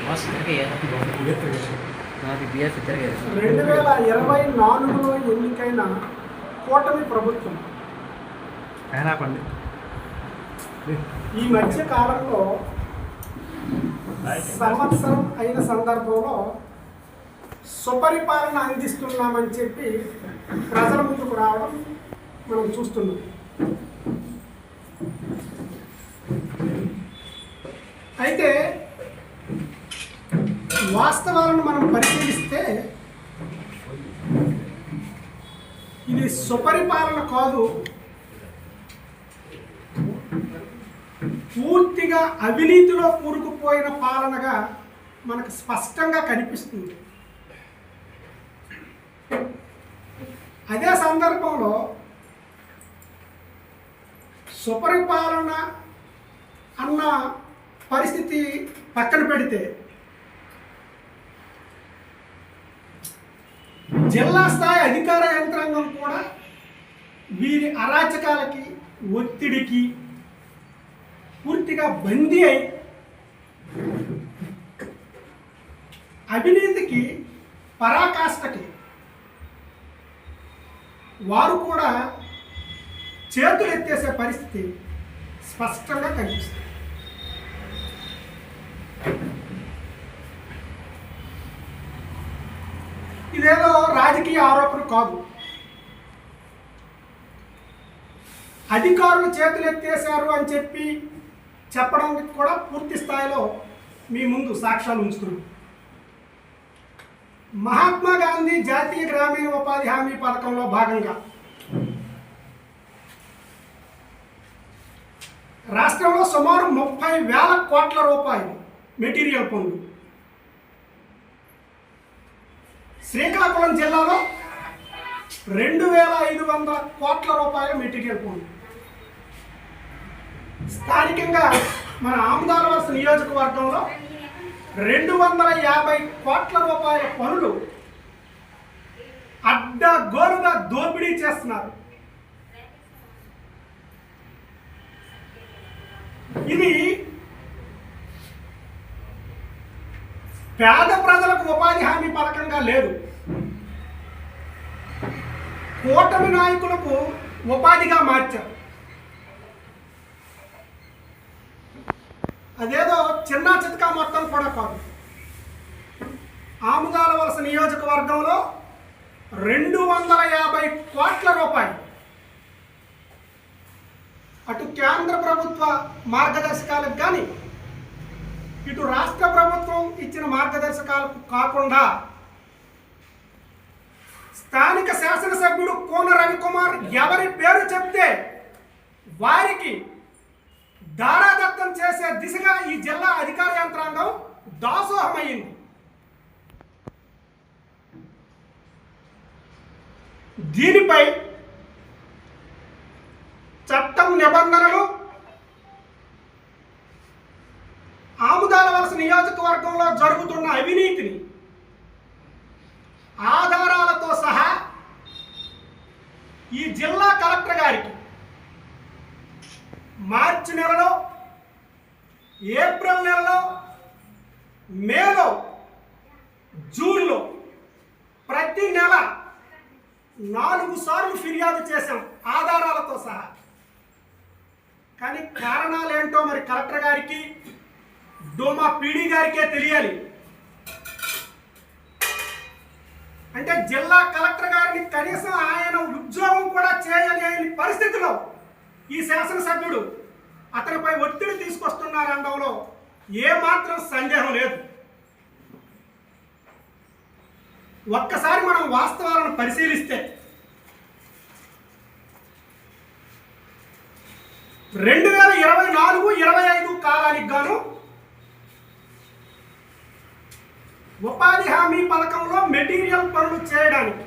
2024లో ఎన్నికైన కూటమి ప్రభుత్వం ఈ మధ్య కాలంలో సంవత్సరం అయిన సందర్భంలో సుపరిపాలన అందిస్తున్నామని చెప్పి ప్రజల ముందుకు రావడం మనం చూస్తున్నాం. అయితే వాస్తవాలను మనం పరిశీలిస్తే ఇది సుపరిపాలన కాదు, పూర్తిగా అవినీతిలో కూరుకుపోయిన పాలనగా మనకు స్పష్టంగా కనిపిస్తుంది. అదే సందర్భంలో సుపరిపాలన అన్న పరిస్థితి పక్కన పెడితే జిల్లా స్థాయి అధికార యంత్రాంగం కూడా వీరి అరాచకాలకి, ఒత్తిడికి పూర్తిగా బందీ అయి అవినీతికి, పరాకాష్ఠకి వారు కూడా చేతులు ఎత్తేసే పరిస్థితి స్పష్టంగా కనిపిస్తుంది. ఇదేదో రాజకీయ ఆరోపణ కాదు. అధికారులు చేతులు ఎత్తేసారు అని చెప్పడానికి కూడా పూర్తి స్థాయిలో మీ ముందు సాక్ష్యాలు ఉంచుతున్నాం. మహాత్మా గాంధీ జాతీయ గ్రామీణ ఉపాధి హామీ పథకంలో భాగంగా రాష్ట్రంలో సుమారు 30,000 కోట్ల రూపాయలు మెటీరియల్ పనులు, శ్రీకాకుళం జిల్లాలో 2,500 కోట్ల రూపాయల మెటీరియల్ పనులు, స్థానికంగా మన ఆముదాలవలస నియోజకవర్గంలో 250 కోట్ల రూపాయల పనులు అడ్డగోలుగా దోపిడీ చేస్తున్నారు. ఇది పేద ప్రజలకు ఉపాధి హామీ పథకంగా లేదు, కూటమి నాయకులకు ఉపాధిగా మార్చారు. అదేదో చిన్న చితకా మొత్తం కూడా కాదు. ఆముదాలవలస నియోజకవర్గంలో 250 కోట్ల రూపాయలు అటు కేంద్ర ప్రభుత్వ మార్గదర్శకాలకు కానీ ఇటు రాష్ట్ర ప్రభుత్వం ఇచ్చిన మార్గదర్శకాలకు కాకుండా స్థానిక శాసనసభ్యుడు కోన రవికుమార్ ఎవరి పేరు చెప్తే వారికి దారాదత్తం చేసే దిశగా ఈ జిల్లా అధికార యంత్రాంగం దాసోహమైంది. దీనిపై చట్టం నిబంధనలు, ఆముదాలవలస నియోజకవర్గంలో జరుగుతున్న అవినీతిని ఆధారాలతో సహా ఈ జిల్లా కలెక్టర్ గారికి మార్చి నెలలో, ఏప్రిల్ నెలలో, మేలో, జూన్లో ప్రతి నెల 4 సార్లు ఫిర్యాదు చేశాం ఆధారాలతో సహా. కానీ కారణాలు ఏంటో మరి కలెక్టర్ గారికి, డోమా పీడీ గారికే తెలియాలి. అంటే జిల్లా కలెక్టర్ గారిని కనీసం ఆయన ఉద్యోగం కూడా చేయలేని పరిస్థితిలో ఈ శాసనసభ్యుడు అతనిపై ఒత్తిడి తీసుకొస్తున్నారనడంలో ఏమాత్రం సందేహం లేదు. ఒక్కసారి మనం వాస్తవాలను పరిశీలిస్తే 2024-25 కాలానికి గాను ఉపాధి హామీ పథకంలో మెటీరియల్ పనులు చేయడానికి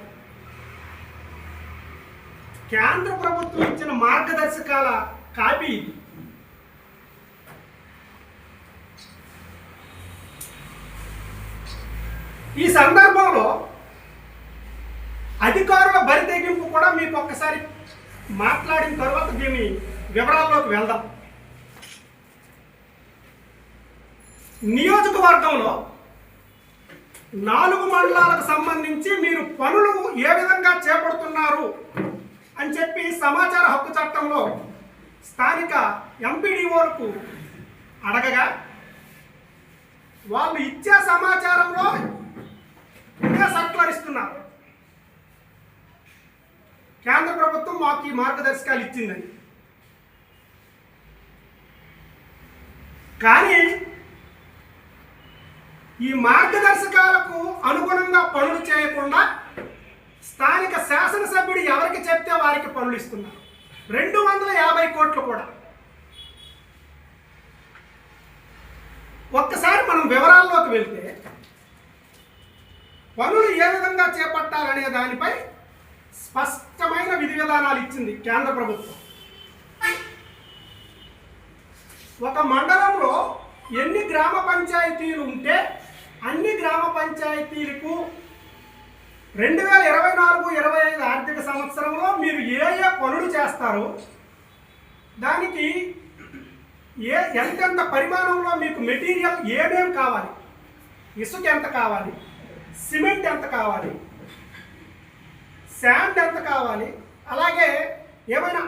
కేంద్ర ప్రభుత్వం ఇచ్చిన మార్గదర్శకాల కాపీ ఇది. ఈ సందర్భంలో అధికారుల బరితెగింపు కూడా మీకు ఒక్కసారి మాట్లాడిన తర్వాత దీని వివరాల్లోకి వెళ్దాం. నియోజకవర్గంలో 4 మండలాలకు సంబంధించి మీరు పనులు ఏ విధంగా చేపడుతున్నారు అని చెప్పి సమాచార హక్కు చట్టంలో స్థానిక ఎంపీడీఓలకు అడగగా వాళ్ళు ఇచ్చే సమాచారంలో ఇదే సర్కులర్ ఇస్తున్నారు. కేంద్ర ప్రభుత్వం మాకు ఈ మార్గదర్శకాలు ఇచ్చిందని. కానీ ఈ మార్గదర్శకాలకు అనుగుణంగా పనులు చేయకుండా స్థానిక శాసనసభ్యుడు ఎవరికి చెప్తే వారికి పనులు ఇస్తున్నారు. 250 కోట్లు కూడా. ఒక్కసారి మనం వివరాల్లోకి వెళ్తే పనులు ఏ విధంగా చేపట్టాలనే దానిపై స్పష్టమైన విధి విధానాలు ఇచ్చింది కేంద్ర ప్రభుత్వం. ఒక మండలంలో ఎన్ని గ్రామ పంచాయతీలు ఉంటే అన్ని గ్రామ పంచాయతీలకు 2024-25 ఆర్థిక సంవత్సరంలో మీరు ఏ ఏ పనులు చేస్తారో దానికి ఎంతెంత పరిమాణంలో మీకు మెటీరియల్ ఏమేమి కావాలి, ఇసుక ఎంత కావాలి, సిమెంట్ ఎంత కావాలి, శాండ్ ఎంత కావాలి, అలాగే ఏమైనా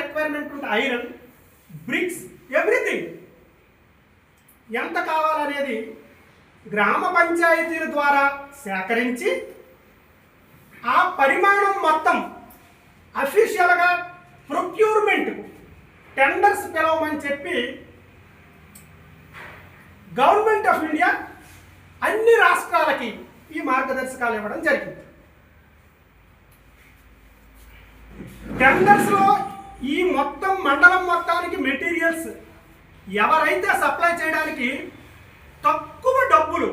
రిక్వైర్మెంట్ ఉంటే ఐరన్, బ్రిక్స్, ఎవ్రీథింగ్ ఎంత కావాలనేది గ్రామ పంచాయతీల ద్వారా సేకరించి ఆ పరిమాణం మొత్తం అఫీషియల్గా ప్రొక్యూర్మెంట్కు టెండర్స్ పిలవమని చెప్పి గవర్నమెంట్ ఆఫ్ ఇండియా అన్ని రాష్ట్రాలకి ఈ మార్గదర్శకాలు ఇవ్వడం జరిగింది. టెండర్స్లో ఈ మొత్తం మండలం మొత్తానికి మెటీరియల్స్ ఎవరైతే సప్లై చేయడానికి తక్కువ డబ్బులు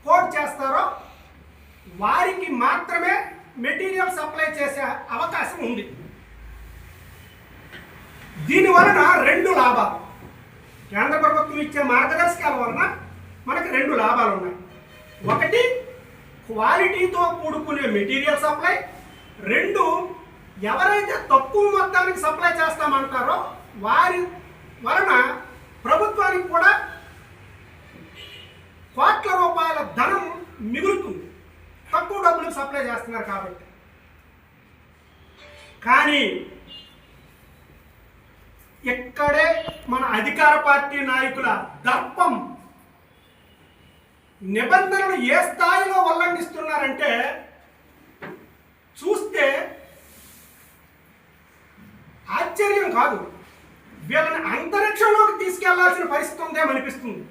కోట్ చేస్తారో వారికి మాత్రమే మెటీరియల్ సప్లై చేసే అవకాశం ఉంది. దీనివలన 2 లాభాలు. కేంద్ర ప్రభుత్వం ఇచ్చే మార్గదర్శకాల వలన మనకి 2 లాభాలు ఉన్నాయి. ఒకటి, క్వాలిటీతో కూడుకునే మెటీరియల్ సప్లై. 2, ఎవరైతే తక్కువ మొత్తానికి సప్లై చేస్తామంటారో వారి వలన ప్రభుత్వానికి కూడా కోట్ల రూపాయల ధనం మిగులుతుంది, తక్కువ డబ్బులకు సప్లై చేస్తున్నారు కాబట్టి. కానీ ఇక్కడే మన అధికార పార్టీ నాయకుల దర్పం, నిబంధనలు ఏ స్థాయిలో ఉల్లంఘిస్తున్నారంటే చూస్తే ఆశ్చర్యం కాదు. వీళ్ళని అంతరిక్షంలోకి తీసుకెళ్లాల్సిన పరిస్థితి ఉందేమనిపిస్తుంది.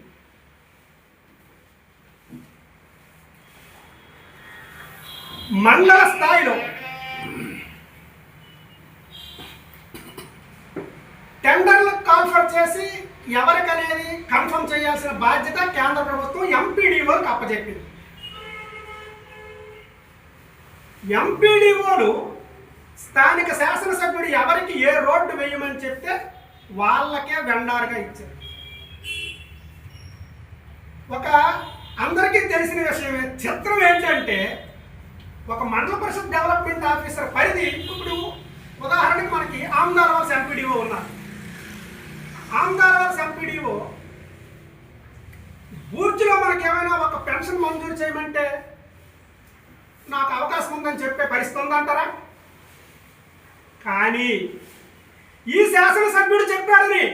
మండల స్థాయిలో టెండర్లకు కాల్ఫర్ చేసి ఎవరికనేది కన్ఫర్మ్ చేయాల్సిన బాధ్యత కేంద్ర ప్రభుత్వం ఎంపీడీఓలకు అప్పచెప్పింది. ఎంపీడీఓలు స్థానిక శాసనసభ్యుడు ఎవరికి ఏ రోడ్డు వేయమని చెప్తే వాళ్ళకే వెండారుగా ఇచ్చారు. ఒక అందరికీ తెలిసిన విషయమే. చిత్రం ఏంటంటే ఒక మండల పరిషత్ డెవలప్మెంట్ ఆఫీసర్ పరిధి, ఇప్పుడు ఉదాహరణకి మనకి ఆమ్దాలవలస ఎంపీడీఓ ఉన్నారు. ఆమ్దాలవలస ఎంపీడీఓ బూర్జులో మనకి ఏమైనా ఒక పెన్షన్ మంజూరు చేయమంటే నాకు అవకాశం ఉందని చెప్పే పరిస్థితి ఉందంటారా? కానీ ఈ శాసనసభ్యుడు చెప్పాడని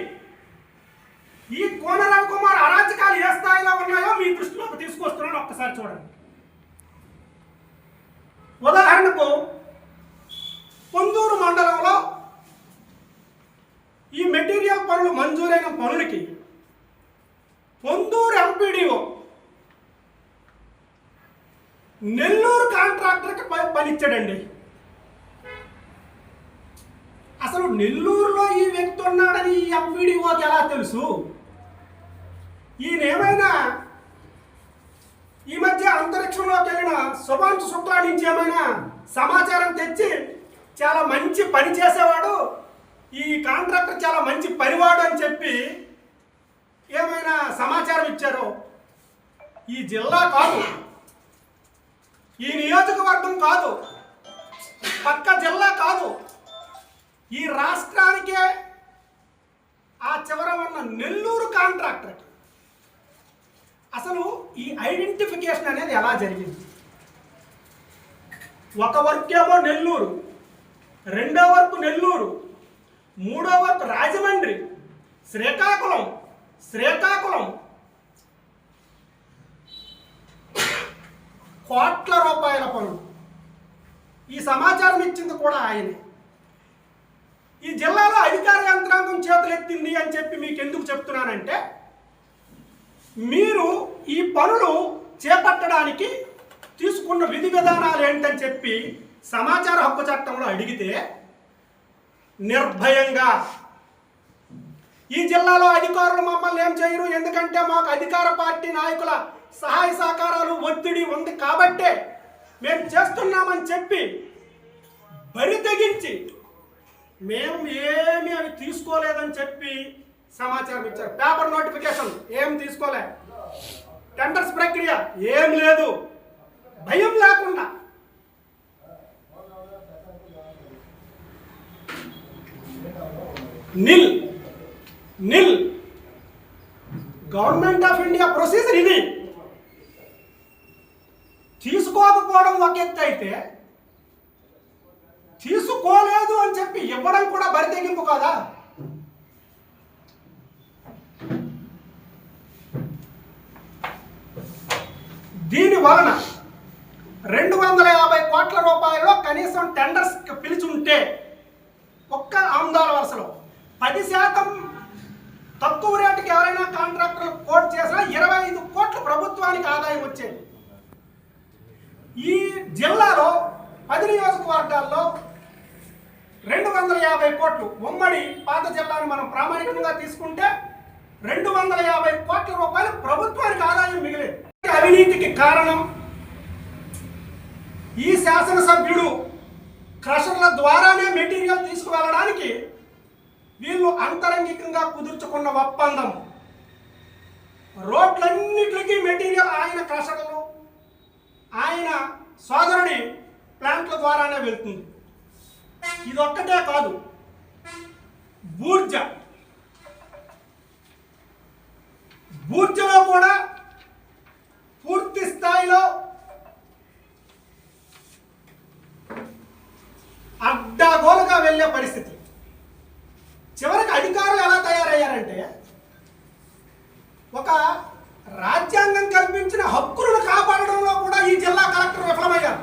ఈ కోన రవికుమార్ అరాచకాలు ఏ స్థాయిలో ఉన్నాయో మీ దృష్టిలోకి తీసుకొస్తున్నాను, ఒక్కసారి చూడండి. ఉదాహరణకు పొందూరు మండలంలో ఈ మెటీరియల్ పనులు మంజూరైన పనులకి పొందూరు ఎంపీడీఓ నెల్లూరు కాంట్రాక్టర్కి పనిచ్చాడండి. అసలు నెల్లూరులో ఈ వ్యక్తి ఉన్నాడని ఈ ఎంపీడీఓకి ఎలా తెలుసు? ఈయనేమైనా ఈ మధ్య అంతరిక్షంలోకి వెళ్ళిన శుభాంశు శుక్లా నుంచి ఏమైనా సమాచారం తెచ్చి చాలా మంచి పని చేసేవాడు, ఈ కాంట్రాక్టర్ చాలా మంచి పనివాడు అని చెప్పి ఏమైనా సమాచారం ఇచ్చారో? ఈ జిల్లా కాదు, ఈ నియోజకవర్గం కాదు, పక్క జిల్లా కాదు, ఈ రాష్ట్రానికే ఆ చివర ఉన్న నెల్లూరు కాంట్రాక్టర్కి ఈ ఐడెంటిఫికేషన్ అనేది ఎలా జరిగింది? ఒక వర్క్ ఏమో నెల్లూరు, రెండో వర్క్ నెల్లూరు, మూడో వర్క్ రాజమండ్రి, శ్రీకాకుళం కోట్ల రూపాయల పనులు. ఈ సమాచారం ఇచ్చింది కూడా ఆయనే. ఈ జిల్లాలో అధికార యంత్రాంగం చేతులెత్తింది అని చెప్పి మీకు ఎందుకు చెప్తున్నానంటే, మీరు ఈ పనులు చేపట్టడానికి తీసుకున్న విధి విధానాలు ఏంటని చెప్పి సమాచార హక్కు చట్టంలో అడిగితే నిర్భయంగా ఈ జిల్లాలో అధికారులు మమ్మల్ని ఏం చేయరు, ఎందుకంటే మాకు అధికార పార్టీ నాయకుల సహాయ సహకారాలు ఒత్తిడి ఉంది కాబట్టే మేము చేస్తున్నామని చెప్పి బరి తెగించి మేము ఏమి అవి తీసుకోలేదని చెప్పి సమాచారం ఇచ్చారు. పేపర్ నోటిఫికేషన్ ఏం తీసుకోలే, టెండర్స్ ప్రక్రియ ఏం లేదు, భయం లేకుండా. నిల్ గవర్నమెంట్ ఆఫ్ ఇండియా ప్రొసీజర్ ఇది. తీసుకోకపోవడం ఒక ఎత్తు అయితే, తీసుకోలేదు అని చెప్పి ఇవ్వడం కూడా బరితెగింపు కాదా? దీని వలన 250 కోట్ల రూపాయలు కనీసం టెండర్స్ పిలిచి ఉంటే ఒక్క ఆమ్దాల వరుసలో 10% తక్కువ రేటుకి ఎవరైనా కాంట్రాక్టర్లు కోట్ చేసినా 25 కోట్ల ప్రభుత్వానికి ఆదాయం వచ్చేది. ఈ జిల్లాలో 10 నియోజకవర్గాల్లో 250 కోట్లు, ఉమ్మడి పాత జిల్లాను మనం ప్రామాణికంగా తీసుకుంటే 250 కోట్ల రూపాయలు ప్రభుత్వానికి ఆదాయం మిగిలేదు. అవినీతికి కారణం ఈ శాసనసభ్యుడు క్రషర్ల ద్వారానే మెటీరియల్ తీసుకువెళ్ళడానికి వీళ్ళు అంతరంగికంగా కుదుర్చుకున్న ఒప్పందం. రోడ్లన్నిటికీ మెటీరియల్ ఆయన క్రషర్లు, ఆయన సోదరుడి ప్లాంట్ల ద్వారానే వెళ్తుంది. ఇదొక్కటే కాదు, బూర్జలో కూడా పూర్తి స్థాయిలో అడ్డాగోలుగా వెళ్ళే పరిస్థితి. చివరికి అధికారులు ఎలా తయారయ్యారంటే, ఒక రాజ్యాంగం కల్పించిన హక్కులను కాపాడడంలో కూడా ఈ జిల్లా కలెక్టర్ విఫలమయ్యారు.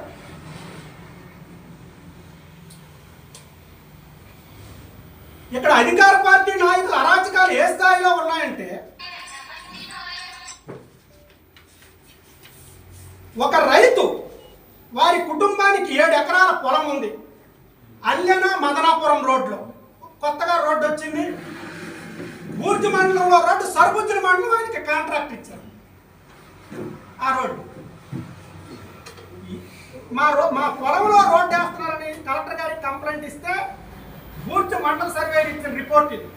ఇక్కడ అధికార పార్టీ నాయకుల అరాచకాలు ఏ స్థాయిలో ఉన్నాయంటే, ఒక రైతు వారి కుటుంబానికి 7 ఎకరాల పొలం ఉంది. అల్లెన మదనాపురం రోడ్లో కొత్తగా రోడ్డు వచ్చింది. బూర్జు మండలంలో రోడ్డు, సర్బుజ్జుల మండలం ఆయనకి కాంట్రాక్ట్ ఇచ్చారు. ఆ రోడ్డు మా పొలంలో రోడ్డు వేస్తున్నారని కలెక్టర్ గారికి కంప్లైంట్ ఇస్తే బూర్జు మండల సర్వే ఇచ్చిన రిపోర్ట్ ఇది.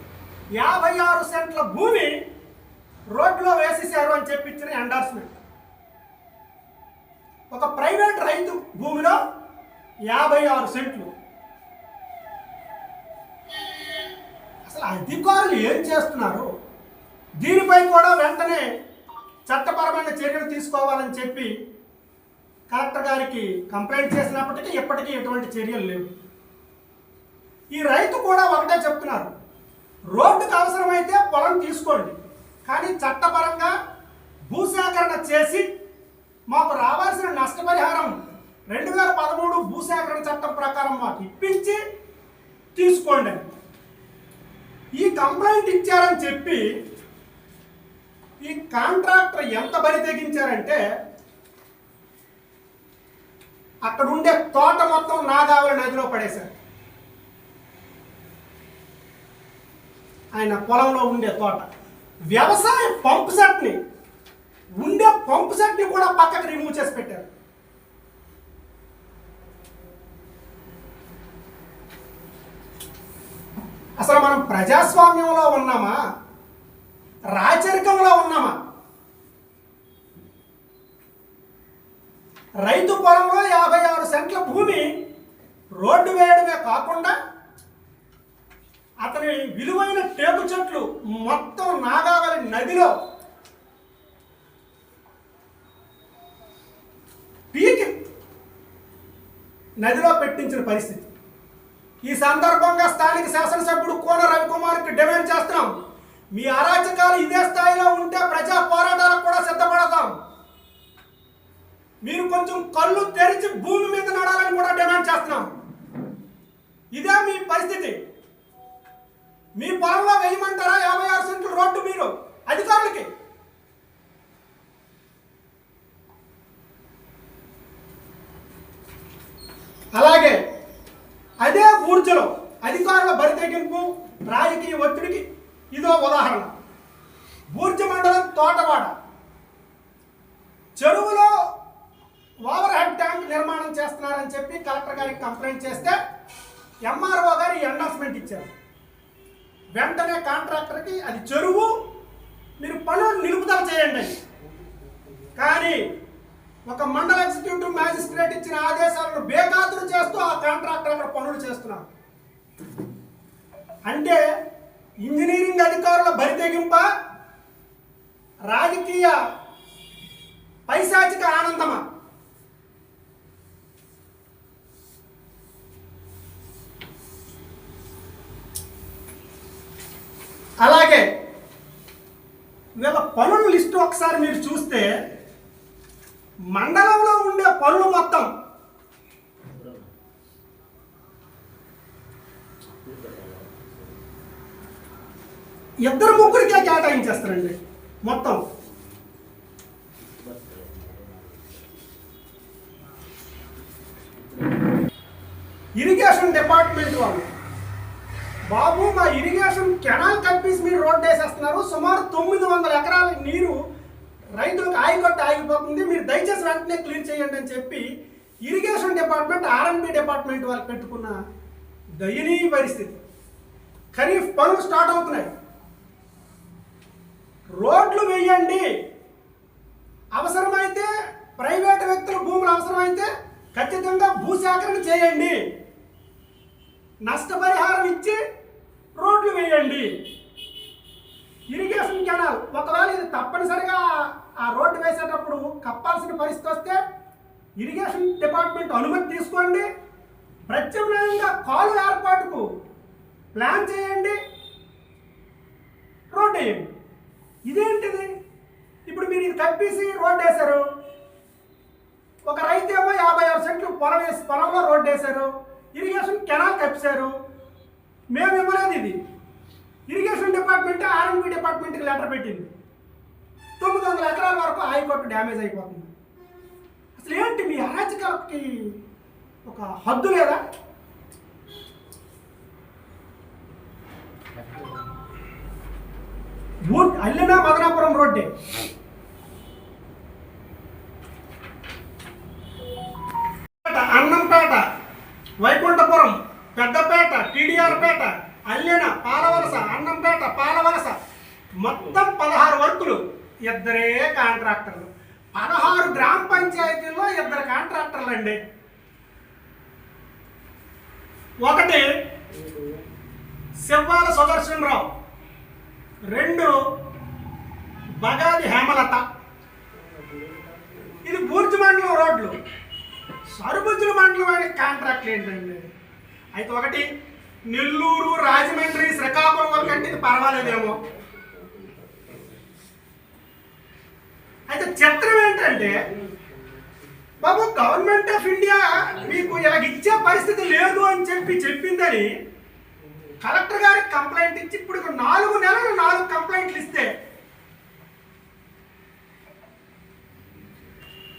56 సెంట్ల భూమి రోడ్లో వేసేసారు అని చెప్పి ఇచ్చిన ఎండార్స్మెంట్. ఒక ప్రైవేట్ రైతు భూమిలో 56 సెంట్లు. అసలు అధికారులు ఏం చేస్తున్నారు? దీనిపై కూడా వెంటనే చట్టపరమైన చర్యలు తీసుకోవాలని చెప్పి కలెక్టర్ గారికి కంప్లైంట్ చేసినప్పటికీ ఇప్పటికీ ఎటువంటి చర్యలు లేవు. ఈ రైతు కూడా ఒకటే చెప్తున్నారు, రోడ్డుకు అవసరమైతే పొలం తీసుకోండి, కానీ చట్టపరంగా భూసేకరణ చేసి మాకు రావాల్సిన నష్టపరిహారం 2013 భూసేకరణ చట్టం ప్రకారం మాకు ఇప్పించి తీసుకోండి అని ఈ కంప్లైంట్ ఇచ్చారని చెప్పి ఈ కాంట్రాక్టర్ ఎంత బరి తెగించారంటే, అక్కడ ఉండే తోట మొత్తం నాగావళి నదిలో పడేశారు. ఆయన పొలంలో ఉండే తోట, వ్యవసాయ పంపు సెట్ని, ఉండే పంపు సెట్ని కూడా పక్కకు రిమూవ్ చేసి పెట్టారు. అసలు మనం ప్రజాస్వామ్యంలో ఉన్నామా, రాచరికంలో ఉన్నామా? రైతు పొలంలో 56 సెంట్ల భూమి రోడ్డు వేయడమే కాకుండా అతని విలువైన టేకు చెట్లు మొత్తం నాగావళి నదిలో పీకి నదిలో పెట్టించిన పరిస్థితి. ఈ సందర్భంగా స్థానిక శాసనసభ్యుడు కోన రవికుమార్కి డిమాండ్ చేస్తున్నాం, మీ అరాచకాలు ఇదే స్థాయిలో ఉంటే ప్రజా పోరాటాలకు కూడా సిద్ధపడతాం. మీరు కొంచెం కళ్ళు తెరిచి భూమి మీద నడాలని కూడా డిమాండ్ చేస్తున్నాం. ఇదే మీ పరిస్థితి. మీ పొలంలో వేయమంటారా 56 సెంట్లు రోడ్డు మీరు అధికారులకి? అలాగే అదే ఊర్జలో అధికారుల బరితెగింపు, రాజకీయ ఒత్తిడికి ఇదో ఉదాహరణ. బూర్జ మండలం తోటవాడ చెరువులో ఓవర్ హెడ్ ట్యాంక్ నిర్మాణం చేస్తున్నారని చెప్పి కలెక్టర్ గారికి కంప్లైంట్ చేస్తే ఎంఆర్ఓ గారు ఎండార్స్మెంట్ ఇచ్చారు. వెంటనే కాంట్రాక్టర్కి అది చెరువు, మీరు పనులు నిలుపుదల చేయండి. కానీ ఒక మండల ఎగ్జిక్యూటివ్ మ్యాజిస్ట్రేట్ ఇచ్చిన ఆదేశాలను బేఖాతరు చేస్తూ ఆ కాంట్రాక్టర్ అక్కడ పనులు చేస్తున్నారు. అంటే ఇంజనీరింగ్ అధికారుల బరితెగింప, రాజకీయ పైశాచిక ఆనందమా? అలాగే వీళ్ళ పనుల లిస్టు ఒకసారి మీరు చూస్తే మండలంలో ఉండే పనులు మొత్తం ఇద్దరు ముగ్గురికే కేటాయించేస్తారండి. మొత్తం ఇరిగేషన్ డిపార్ట్మెంట్ వాళ్ళు, బాబు మా ఇరిగేషన్ కెనాల్ కప్పేసి మీరు రోడ్డు వేసేస్తున్నారు, సుమారు 900 ఎకరాల నీరు రైతులకు ఆగిపోతే ఆగిపోతుంది, మీరు దయచేసి వెంటనే క్లియర్ చేయండి అని చెప్పి ఇరిగేషన్ డిపార్ట్మెంట్, ఆర్ఎండ్బి డిపార్ట్మెంట్ వాళ్ళు పెట్టుకున్న దయనీయ పరిస్థితి. ఖరీఫ్ పనులు స్టార్ట్ అవుతున్నాయి, రోడ్లు వేయండి, అవసరమైతే ప్రైవేట్ వ్యక్తుల భూములు అవసరమైతే ఖచ్చితంగా భూసేకరణ చేయండి, నష్టపరిహారం ఇచ్చి రోడ్లు వేయండి. ఇరిగేషన్ కెనాల్ ఒకవేళ ఇది తప్పనిసరిగా ఆ రోడ్డు వేసేటప్పుడు కప్పాల్సిన పరిస్థితి వస్తే ఇరిగేషన్ డిపార్ట్మెంట్ అనుమతి తీసుకోండి, ప్రత్యామ్నాయంగా కాలు ఏర్పాటుకు ప్లాన్ చేయండి, రోడ్డు వేయండి. ఇదేంటిది? ఇప్పుడు మీరు ఇది కప్పేసి రోడ్డు వేశారు, ఒక రైతు ఏమో 56 సెంట్లు పొలంలో రోడ్డు వేశారు, ఇరిగేషన్ కెనాల్ కప్పేశారు, మేము ఇవ్వలేదు. ఇది ఇరిగేషన్ డిపార్ట్మెంట్ ఆర్ఎండ్బి డిపార్ట్మెంట్కి లెటర్ పెట్టింది, 900 ఎకరాల వరకు హైకోర్టు డ్యామేజ్ అయిపోతుంది. అసలు ఏంటి మీ అరాచకాలకి ఒక హద్దు లేదా? అల్లినా మదనాపురం రోడ్డే, అన్నంపేట, వైకుంఠపురం, పెద్దపేట, టీడీఆర్ పేట, అల్లెన, పాలవలస, అన్నంపేట, పాలవలస, మొత్తం 16 వర్కులు, ఇద్దరే కాంట్రాక్టర్లు. 16 గ్రామ పంచాయతీల్లో 2 కాంట్రాక్టర్లు అండి. ఒకటి శివ్వాల సుదర్శనరావు, 2 బగాది హేమలత. ఇది బూర్జు మండలం రోడ్లు. సరుబుజ్జుల మండలం అనే కాంట్రాక్ట్లు ఏంటండి? అయితే ఒకటి నెల్లూరు, రాజమండ్రి, శ్రీకాకుళం వరకు అంటే ఇది పర్వాలేదేమో. అయితే చిత్రం ఏంటంటే బాబు గవర్నమెంట్ ఆఫ్ ఇండియా మీకు ఇలాగ ఇచ్చే పరిస్థితి లేదు అని చెప్పిందని కలెక్టర్ గారికి కంప్లైంట్ ఇచ్చి ఇప్పుడు 4 నెలలు 4 కంప్లైంట్లు ఇస్తే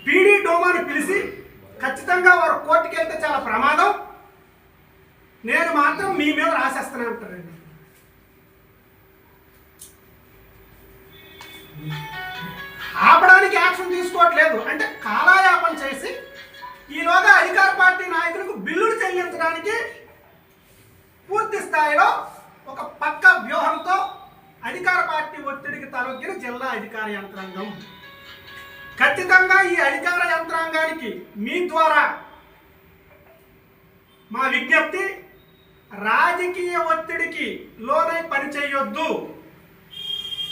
పీడీ డోమాని పిలిచి ఖచ్చితంగా వారు కోర్టుకి వెళ్తే చాలా ప్రమాదం, నేను మాత్రం మీ మీద రాసేస్తాను అంటారండి. ఆపడానికి యాక్షన్ తీసుకోవట్లేదు అంటే కాలయాపన చేసి ఈలోగా అధికార పార్టీ నాయకులకు బిల్లులు చెల్లించడానికి పూర్తి స్థాయిలో ఒక పక్క వ్యూహంతో అధికార పార్టీ ఒత్తిడికి తలొగ్గిన జిల్లా అధికార యంత్రాంగం. ఖచ్చితంగా ఈ అధికార యంత్రాంగానికి మీ ద్వారా మా విజ్ఞప్తి, రాజకీయ ఒత్తిడికి లోనై పనిచేయొద్దు.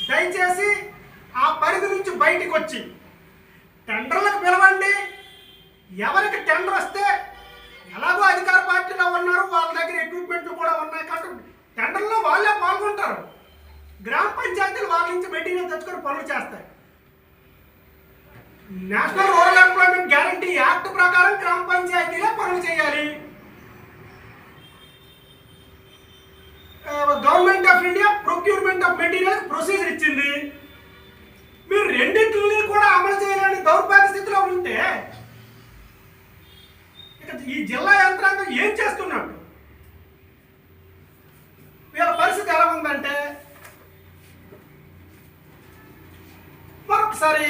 దయచేసి ఆ పరిధి నుంచి బయటికి వచ్చి టెండర్లకు పిలవండి, ఎవరికి టెండర్ వస్తే ఎలాగో అధికార పార్టీలో ఉన్నారు, వాళ్ళ దగ్గర ఎక్విప్మెంట్లు కూడా ఉన్నాయి కాబట్టి టెండర్లో వాళ్ళే పాల్గొంటారు. గ్రామ పంచాయతీలు వాళ్ళ నుంచి మెటీరియల్ తెచ్చుకొని పనులు చేస్తాయి. National rural employment guarantee act ప్రకారం గ్రామ పంచాయతీలే పనులు చేయాలి. Government of India procurement of material procedure ఇచ్చింది. మీరు రెండింటిని కూడా అమలు చేయాలని దౌర్భాగ్య స్థితిలో ఉంటే ఇక ఈ జిల్లా యంత్రాంగం ఏం చేస్తున్నట్టు? వీళ్ళ పరిస్థితి ఎలా ఉందంటే, మరొకసారి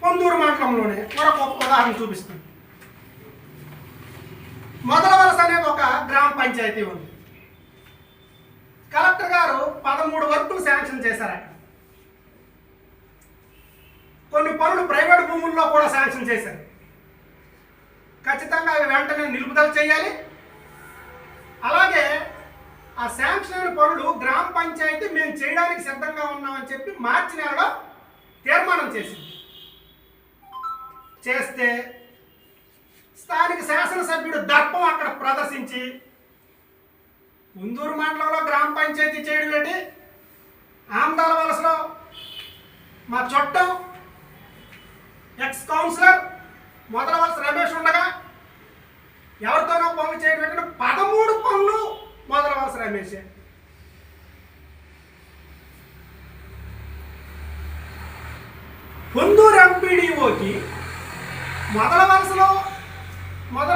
పొందూరు మండలంలోనే మరొక ఉదాహరణ చూపిస్తుంది. మొదల వలస అనేది ఒక గ్రామ పంచాయతీ ఉంది. కలెక్టర్ గారు 13 వర్కులు శాంక్షన్ చేశారు. కొన్ని పనులు ప్రైవేట్ భూముల్లో కూడా శాంక్షన్ చేశారు. ఖచ్చితంగా అవి వెంటనే నిలుపుదల చేయాలి. అలాగే ఆ శాంక్షన్ అయిన పనులు గ్రామ పంచాయతీ మేము చేయడానికి సిద్ధంగా ఉన్నామని చెప్పి మార్చి నెలలో తీర్మానం చేసింది. చేస్తే స్థానిక శాసనసభ్యుడు దర్పం అక్కడ ప్రదర్శించి పొందూరు మండలంలో గ్రామ పంచాయతీ చేయడం ఏంటి, ఆమదాల వలసలో మా చుట్టం ఎక్స్ కౌన్సిలర్ మొదల వలస రమేష్ ఉండగా ఎవరితోనో పనులు చేయడం ఏంటంటే 13 పనులు మొదల వలస రమేషే. పొందూరు ఎంపీడీఓకి మొదల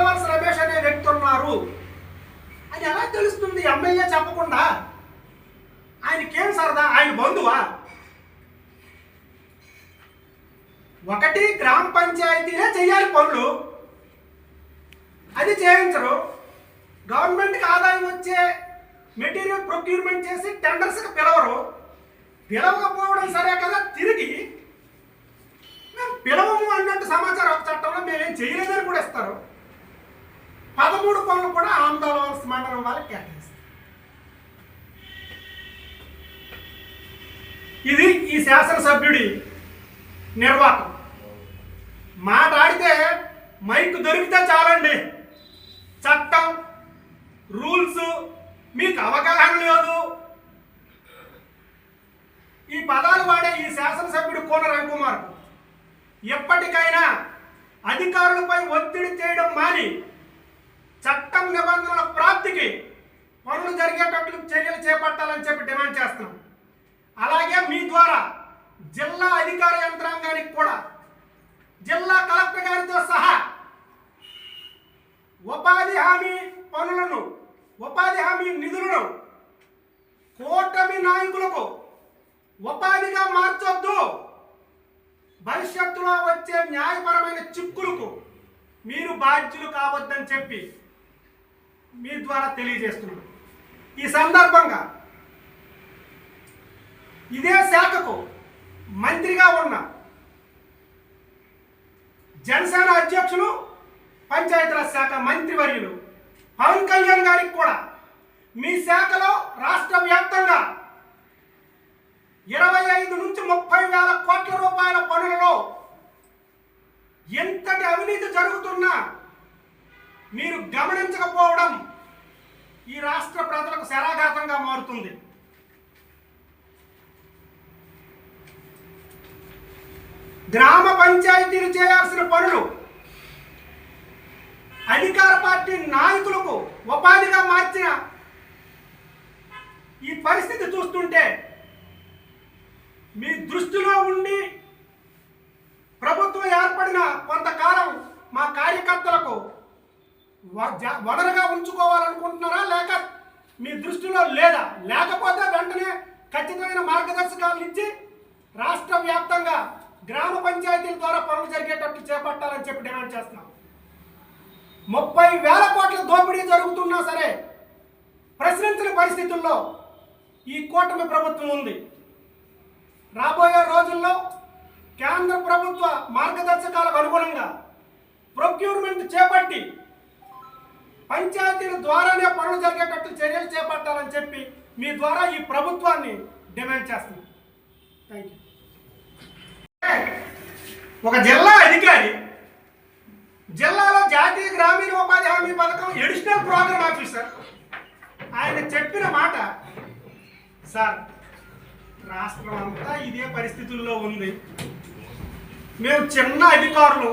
వలస రమేష్ అనే వ్యక్తి ఉన్నారు అని ఎలా తెలుస్తుంది? ఎమ్మెల్యే చెప్పకుండా ఆయనకేం సరదా? ఆయన బంధువా? ఒకటి గ్రామ పంచాయతీనే చేయాలి పనులు, అది చేయించరు. గవర్నమెంట్కి ఆదాయం వచ్చే మెటీరియల్ ప్రొక్యూర్మెంట్ చేసి టెండర్స్కి పిలవరు. పిలవకపోవడం సరే కదా, తిరిగి మేము పిలవము అన్నట్టు సమాచారం ఒక చట్టంలో మేమేం చేయలేదని కూడా ఇస్తారు. 13 పనులు కూడా ఆమదాల వలస మండలం వాళ్ళకి కేటాయిస్తారు. ఇది ఈ శాసనసభ్యుడి నిర్వాహకం. మాట్లాడితే మైక్ దొరికితే చాలండి, చట్టం రూల్స్ మీకు అవగాహన లేదు. ఈ పదాలు వాడే ఈ శాసనసభ్యుడు కోన రవికుమార్ ఎప్పటికైనా అధికారులపై ఒత్తిడి చేయడం మాని చట్టం నిబంధనల ప్రాప్తికి పనులు జరిగేటట్లు చర్యలు చేపట్టాలని చెప్పి డిమాండ్ చేస్తున్నాం. అలాగే మీ ద్వారా జిల్లా అధికార యంత్రాంగానికి కూడా జిల్లా కలెక్టర్ గారితో సహా ఉపాధి హామీ నిధులను కూటమి నాయకులకు ఉపాధిగా మార్చొద్దు. భవిష్యత్తులో వచ్చే న్యాయపరమైన చిక్కులకు మీరు బాధ్యులు కావద్దని చెప్పి మీ ద్వారా తెలియజేస్తున్నాను. ఈ సందర్భంగా ఇదే శాఖకు మంత్రిగా ఉన్న జనసేన అధ్యక్షులు పంచాయతీరాజ్ శాఖ మంత్రివర్యులు పవన్ కళ్యాణ్ గారికి కూడా మీ శాఖలో రాష్ట్ర వ్యాప్తంగా 25 నుంచి 30 వేల కోట్ల రూపాయల పనులలో ఎంతటి అవినీతి జరుగుతున్నా మీరు గమనించకపోవడం ఈ రాష్ట్ర ప్రజలకు శరాఘాతంగా మారుతుంది. గ్రామ పంచాయతీలు చేయాల్సిన పనులు అధికార పార్టీ నాయకులకు ఉపాధిగా మార్చిన ఈ పరిస్థితి చూస్తుంటే మీ దృష్టిలో ఉండి ప్రభుత్వం ఏర్పడిన కొంతకాలం మా కార్యకర్తలకు వనరుగా ఉంచుకోవాలనుకుంటున్నారా, లేక మీ దృష్టిలో లేదా? లేకపోతే వెంటనే ఖచ్చితమైన మార్గదర్శకాలు ఇచ్చి రాష్ట్ర వ్యాప్తంగా గ్రామ పంచాయతీల ద్వారా పనులు జరిగేటట్టు చేపట్టాలని చెప్పి డిమాండ్ చేస్తున్నాం. 30 వేల కోట్ల దోపిడీ జరుగుతున్నా సరే ప్రశ్నించిన పరిస్థితుల్లో ఈ కూటమి ప్రభుత్వం ఉంది. రాబోయే రోజుల్లో కేంద్ర ప్రభుత్వ మార్గదర్శకాలకు అనుగుణంగా ప్రొక్యూర్మెంట్ చేపట్టి పంచాయతీల ద్వారానే పనులు జరిగేటట్టు చర్యలు చేపట్టాలని చెప్పి మీ ద్వారా ఈ ప్రభుత్వాన్ని డిమాండ్ చేస్తున్నాం. Thank you. ఒక జిల్లా అధికారి జిల్లాలో చెప్పిన మాట, సార్ రాష్ట్రం అంతా ఇదే పరిస్థితుల్లో ఉంది, మేము చిన్న అధికారులు,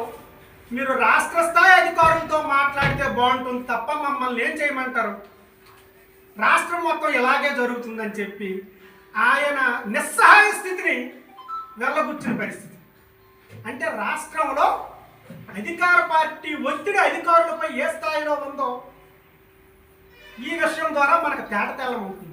మీరు రాష్ట్ర స్థాయి అధికారులతో మాట్లాడితే బాగుంటుంది తప్ప మమ్మల్ని ఏం చేయమంటారు, రాష్ట్రం మొత్తం ఇలాగే జరుగుతుందని చెప్పి ఆయన నిస్సహాయ స్థితిని వెళ్ళబుచ్చిన పరిస్థితి. అంటే రాష్ట్రంలో అధికార పార్టీ ఒత్తిడి అధికారులపై ఏ స్థాయిలో ఉందో ఈ విషయం ద్వారా మనకు తేటతెల్లమవుతుంది.